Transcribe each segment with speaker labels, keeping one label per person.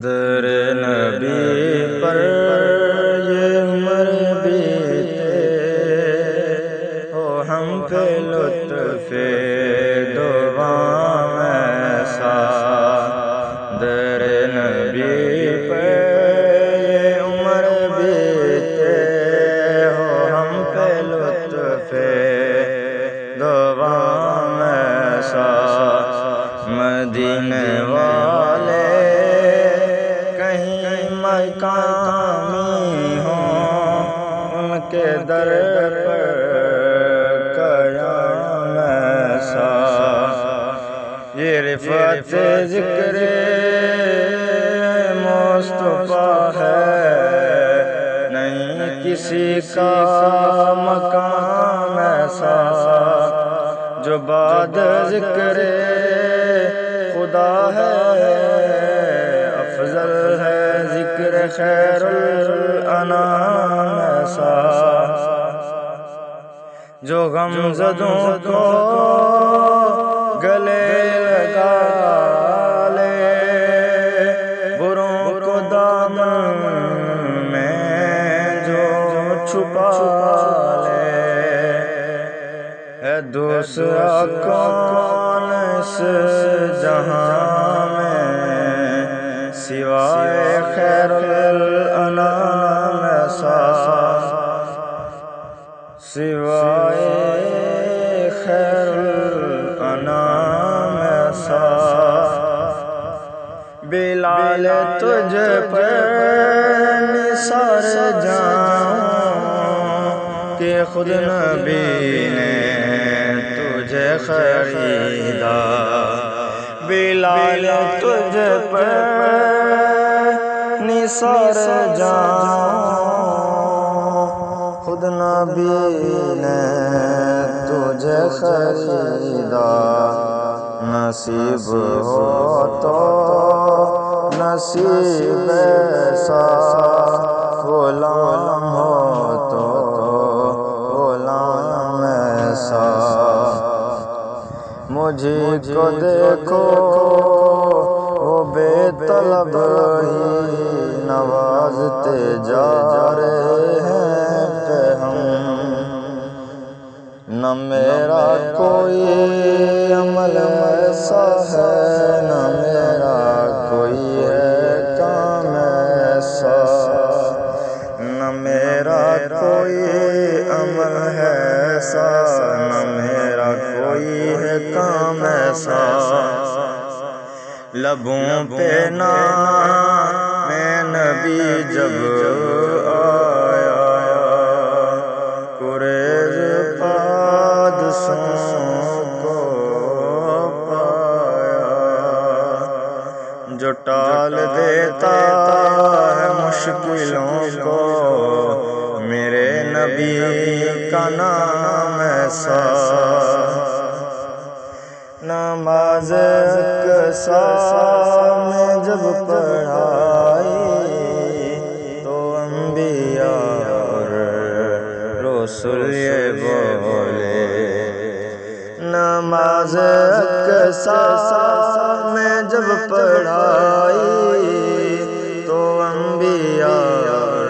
Speaker 1: در نبی پر یہ عمر بیتے ہو ہم پہ لطف دوام ایسا در نبی پر یہ عمر بیتے ہو ہم پہ لطف دوام ایسا مدینے والے مقامی ہوں ان کے در پر قیام ایسا یہ رفعت ذکر مصطفیٰ ہے نہیں کسی کا مقام ایسا جو بعد ذکر خدا ہے افضل ہے ذکر خیر الانام ایسا جو غم زدوں کو گلے لگا لے بروں کو دامن میں جو چھپا لے ہے دوسرا کون اس جہاں میں سوائے خیر الانام ایسا سوائے خیر الانام ایسا بلال تجھ پر نثار جاؤں کہ خود نبی نے تجھے خریدا بلال تجھ پر نثار جاؤں خود نبی نے تجھے خریدا نصیب ہو تو نصیب ایسا غلام ہو تو غلام ایسا مجھے کو دیکھو وہ بے طلب ہی نوازتے جا رہے ہیں کہ ہم نہ میرا کوئی عمل ایسا ہے نہ میرا کوئی ہے کام ایسا نہ میرا کوئی عمل ہے ایسا نہ میرا کوئی ہے کام ایسا لبوں پہ نام نبی جب آیا قریش پادشاہوں کو پایا جو ٹال دیتا ہے مشکلوں کو میرے نبی کا نام ایسا نماز اقصا میں جب پڑھائی تو انبیاء اور رسول یہ بولے نماز اقصا میں جب پڑھائی تو انبیاء اور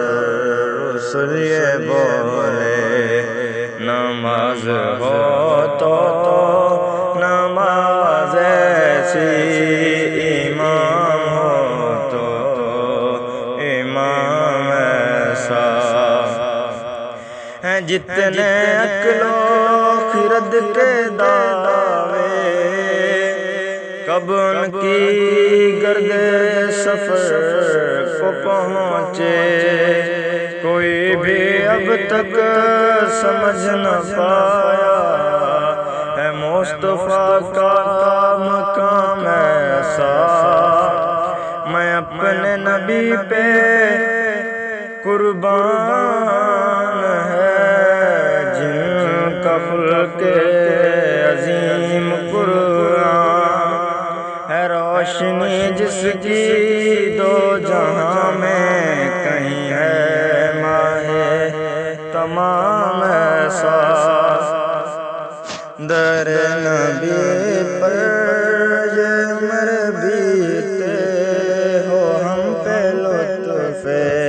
Speaker 1: رسول یہ بولے نماز ہو تو نماز ایسی امام ہو تو امام ایسا ہیں جتنے عقل و خرد کے دعوے کب ان کی گرد سفر کو پہنچے کوئی بھی اب تک سمجھ نہ پایا ہے مصطفیٰ کا مقام ایسا میں اپنے نبی پہ قربان ہے جن کا خلق عظیم قرآن ہے روشنی جس کی دو جہاں میں کہیں ہے ماہ تمام ایسا در نبی پر یہ عمر بیتے ہو ہم فیض